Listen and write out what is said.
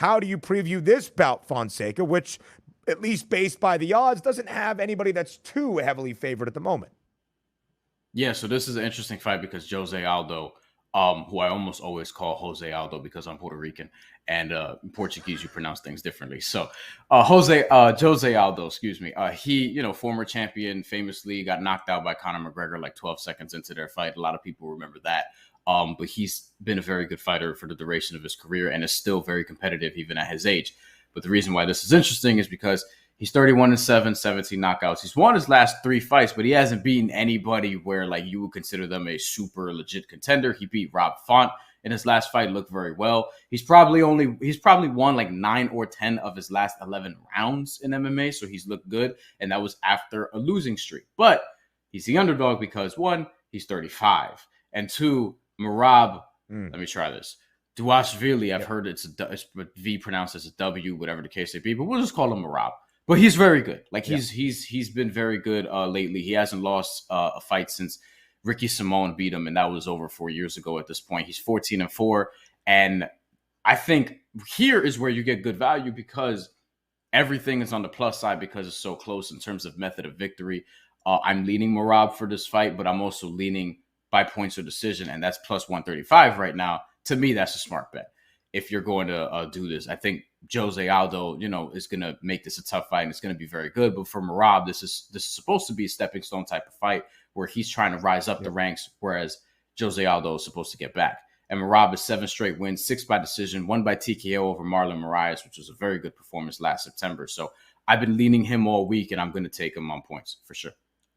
How do you preview this bout, Fonseca, which, at least based by the odds, doesn't have anybody that's too heavily favored at the moment? Yeah, so this is an interesting fight because Jose Aldo, who I almost always call Jose Aldo because I'm Puerto Rican, and in Portuguese you pronounce things differently. So Jose Aldo, excuse me. He, former champion, famously got knocked out by Conor McGregor like 12 seconds into their fight. A lot of people remember that. But he's been a very good fighter for the duration of his career and is still very competitive even at his age. But the reason why this is interesting is because he's 31-7, 17 knockouts. He's won his last 3 fights, but he hasn't beaten anybody where like you would consider them a super legit contender. He beat Rob Font in his last fight, looked very well. He's probably won like 9 or 10 of his last 11 rounds in MMA, so he's looked good, and that was after a losing streak. But he's the underdog because 1, he's 35, and 2, Merab. Let me try this. Dvalishvili, I've heard it's V pronounced as a W, whatever the case may be, but we'll just call him Merab. But he's very good. Like he's been very good lately. He hasn't lost a fight since Ricky Simone beat him, and that was over 4 years ago at this point. He's 14-4, and I think here is where you get good value because everything is on the plus side because it's so close in terms of method of victory. I'm leaning Merab for this fight, but I'm also leaning by points or decision, and that's plus 135 right now. To me, that's a smart bet. If you're going to do this, I think Jose Aldo, is going to make this a tough fight and it's going to be very good. But for Merab, this is supposed to be a stepping stone type of fight where he's trying to rise up the ranks, whereas Jose Aldo is supposed to get back. And Merab is 7 straight wins, 6 by decision, 1 by TKO over Marlon Moraes, which was a very good performance last September. So I've been leaning him all week, and I'm going to take him on points for sure.